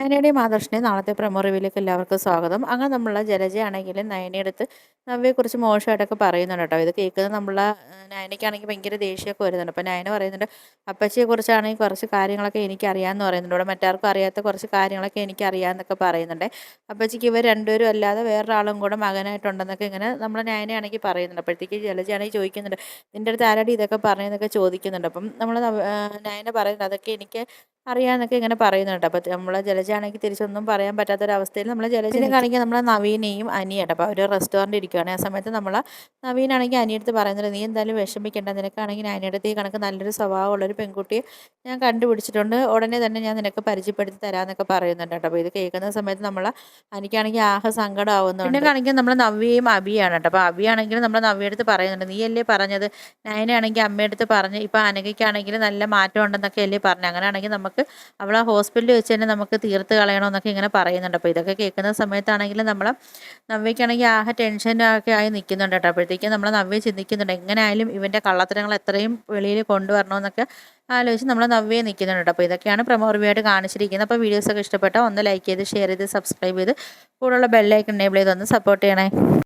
നയനയുടെയും ആദർശിൻ്റെയും നാളത്തെ പ്രൊമോ റിവ്യൂലേക്ക് എല്ലാവർക്കും സ്വാഗതം. അങ്ങനെ നമ്മളെ ജലജയാണെങ്കിലും നയനയെടുത്ത് നവ്യയെക്കുറിച്ച് മോശമായിട്ടൊക്കെ പറയുന്നുണ്ട് കേട്ടോ. ഇത് കേൾക്കുന്നത് നമ്മളെ നയനയ്ക്കാണെങ്കിൽ ഭയങ്കര ദേഷ്യമൊക്കെ വരുന്നുണ്ട്. അപ്പോൾ നയന പറയുന്നുണ്ട്, അപ്പച്ചിയെക്കുറിച്ചാണെങ്കിൽ കുറച്ച് കാര്യങ്ങളൊക്കെ എനിക്കറിയാമെന്ന് പറയുന്നുണ്ട്. ഇവിടെ മറ്റാർക്കും അറിയാത്ത കുറച്ച് കാര്യങ്ങളൊക്കെ എനിക്കറിയാമെന്നൊക്കെ പറയുന്നുണ്ട്. അപ്പച്ചിക്ക് ഇവർ രണ്ടുപേരും അല്ലാതെ വേറൊരാളും കൂടെ മകനായിട്ടുണ്ടെന്നൊക്കെ ഇങ്ങനെ നമ്മളെ നയനയാണെങ്കിൽ പറയുന്നുണ്ട്. അപ്പോഴത്തേക്ക് ജലജയാണെങ്കിൽ ചോദിക്കുന്നുണ്ട്, നിൻ്റെ അടുത്ത് ആരാടി ഇതൊക്കെ പറഞ്ഞതെന്നൊക്കെ ചോദിക്കുന്നുണ്ട്. അപ്പം നമ്മൾ നയന പറയുന്നുണ്ട്, അതൊക്കെ എനിക്ക് അറിയാമെന്നൊക്കെ ഇങ്ങനെ പറയുന്നുണ്ട്. അപ്പോൾ നമ്മളെ ജലജയാണെങ്കിൽ തിരിച്ചൊന്നും പറയാൻ പറ്റാത്തൊരവസ്ഥയിൽ നമ്മൾ ജലജനെ കാണിക്കുക നമ്മളെ നവീനെയും അനിയായിട്ട്. അപ്പോൾ അവർ റെസ്റ്റോറൻറ്റ് ഇരിക്കുകയാണ്. ആ സമയത്ത് നമ്മൾ നവീനാണെങ്കിൽ അനിയടുത്ത് പറയുന്നത്, നീ എന്തായാലും വിഷമിക്കേണ്ട, നിനക്കാണെങ്കിൽ അനിയടുത്ത് ഈ കണക്ക് നല്ലൊരു സ്വഭാവമുള്ളൊരു പെൺകുട്ടിയെ ഞാൻ കണ്ടുപിടിച്ചിട്ടുണ്ട്, ഉടനെ തന്നെ ഞാൻ നിനക്ക് പരിചയപ്പെടുത്തി തരാമെന്നൊക്കെ പറയുന്നുണ്ട് കേട്ടോ. അപ്പോൾ ഇത് കേൾക്കുന്ന സമയത്ത് നമ്മൾ എനിക്കാണെങ്കിൽ ആകെ സങ്കടമാവുന്നുണ്ട്. പിന്നെ കാണിക്കാൻ നമ്മൾ നവ്യയും അഭിയാണ് കേട്ടോ. അപ്പോൾ അഭിയാണെങ്കിൽ നമ്മൾ നവ്യടുത്ത് പറയുന്നുണ്ട്, നീ അല്ലേ പറഞ്ഞത് നയനാണെങ്കിൽ അമ്മയടുത്ത് പറഞ്ഞ് ഇപ്പോൾ അനഘയ്ക്കാണെങ്കിൽ നല്ല മാറ്റം ഉണ്ടെന്നൊക്കെ അല്ലേ പറഞ്ഞു, അങ്ങനെയാണെങ്കിൽ നമുക്ക് അവളെ ഹോസ്പിറ്റലിൽ വെച്ച് തന്നെ നമുക്ക് തീർത്ത് കളയണമെന്നൊക്കെ ഇങ്ങനെ പറയുന്നുണ്ട്. അപ്പോൾ ഇതൊക്കെ കേൾക്കുന്ന സമയത്താണെങ്കിലും നമ്മൾ നവ്യയ്ക്കാണെങ്കിൽ ആകെ ടെൻഷനൊക്കെ ആയി നിൽക്കുന്നുണ്ട് കേട്ടോ. അപ്പോഴത്തേക്കും നമ്മൾ നവ്യ ചിന്തിക്കുന്നുണ്ട്, എങ്ങനെയായാലും ഇവൻ്റെ കള്ളത്തരങ്ങൾ എത്രയും വെളിയിൽ കൊണ്ടുവരണമെന്നൊക്കെ ആലോചിച്ച് നമ്മൾ നവ്യ നിൽക്കുന്നുണ്ട്. അപ്പോൾ ഇതൊക്കെയാണ് പ്രൊമോ റിവ്യൂ ആയിട്ട് കാണിച്ചിരിക്കുന്നത്. അപ്പോൾ വീഡിയോസൊക്കെ ഇഷ്ടപ്പെട്ടാൽ ഒന്ന് ലൈക്ക് ചെയ്ത് ഷെയർ ചെയ്ത് സബ്സ്ക്രൈബ് ചെയ്ത് കൂടുതലുള്ള ബെല്ലൈക്കൺ എനേബിൾ ചെയ്ത് ഒന്ന് സപ്പോർട്ട് ചെയ്യണേ.